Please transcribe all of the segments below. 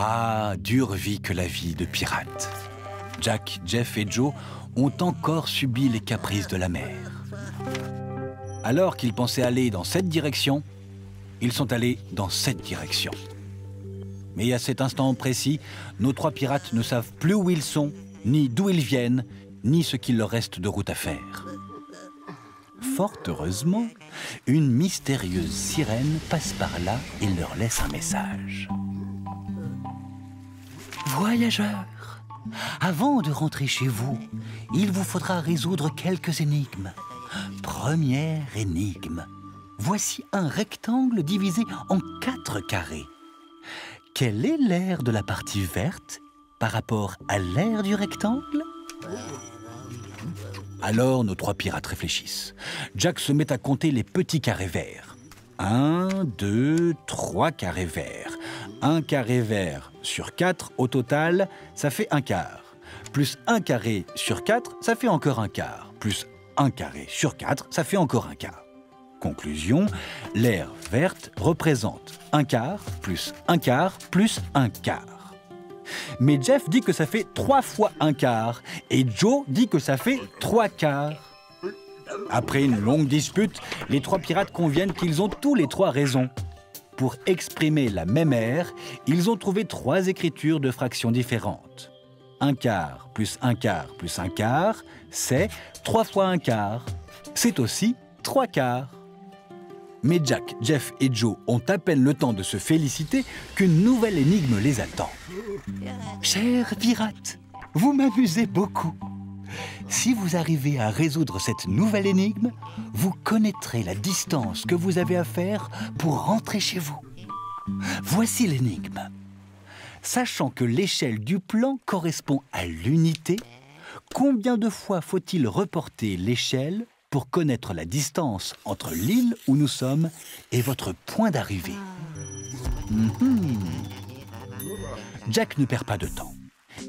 Ah, dure vie que la vie de pirate. Jack, Jeff et Joe ont encore subi les caprices de la mer. Alors qu'ils pensaient aller dans cette direction, ils sont allés dans cette direction. Mais à cet instant précis, nos trois pirates ne savent plus où ils sont, ni d'où ils viennent, ni ce qu'il leur reste de route à faire. Fort heureusement, une mystérieuse sirène passe par là et leur laisse un message. Voyageurs, avant de rentrer chez vous, il vous faudra résoudre quelques énigmes. Première énigme. Voici un rectangle divisé en 4 carrés. Quel est l'aire de la partie verte par rapport à l'aire du rectangle? Alors nos trois pirates réfléchissent. Jack se met à compter les petits carrés verts. 1, 2, 3 carrés verts. Un carré vert sur 4 au total, ça fait un quart. Plus un carré sur 4, ça fait encore un quart. Plus un carré sur 4, ça fait encore un quart. Conclusion, l'aire verte représente un quart plus un quart plus un quart. Mais Jeff dit que ça fait 3 fois un quart et Joe dit que ça fait 3 quarts. Après une longue dispute, les trois pirates conviennent qu'ils ont tous les trois raison. Pour exprimer la même aire, ils ont trouvé 3 écritures de fractions différentes. Un quart plus un quart plus un quart, c'est 3 fois un quart. C'est aussi 3 quarts. Mais Jack, Jeff et Joe ont à peine le temps de se féliciter qu'une nouvelle énigme les attend. Chers pirates, vous m'amusez beaucoup. Si vous arrivez à résoudre cette nouvelle énigme, vous connaîtrez la distance que vous avez à faire pour rentrer chez vous. Voici l'énigme. Sachant que l'échelle du plan correspond à l'unité, combien de fois faut-il reporter l'échelle pour connaître la distance entre l'île où nous sommes et votre point d'arrivée? Jack ne perd pas de temps.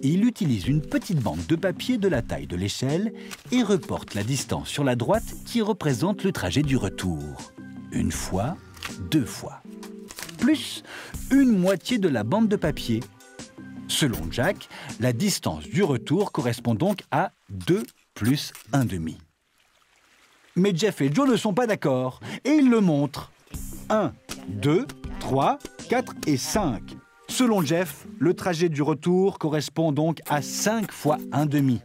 Il utilise une petite bande de papier de la taille de l'échelle et reporte la distance sur la droite qui représente le trajet du retour. 1 fois, 2 fois. Plus une moitié de la bande de papier. Selon Jack, la distance du retour correspond donc à 2 plus 1/2. Mais Jeff et Joe ne sont pas d'accord et ils le montrent. 1, 2, 3, 4 et 5. Selon Jeff, le trajet du retour correspond donc à 5 fois 1/2.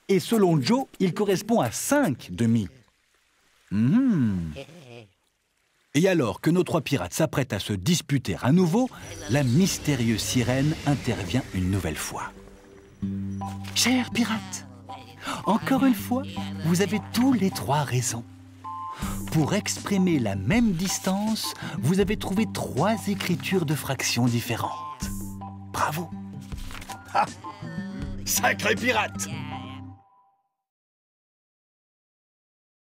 Et selon Joe, il correspond à 5/2. Et alors que nos trois pirates s'apprêtent à se disputer à nouveau, la mystérieuse sirène intervient une nouvelle fois. Chers pirates, encore une fois, vous avez tous les 3 raison. Pour exprimer la même distance, vous avez trouvé 3 écritures de fractions différentes. Bravo! Ah, sacré pirate!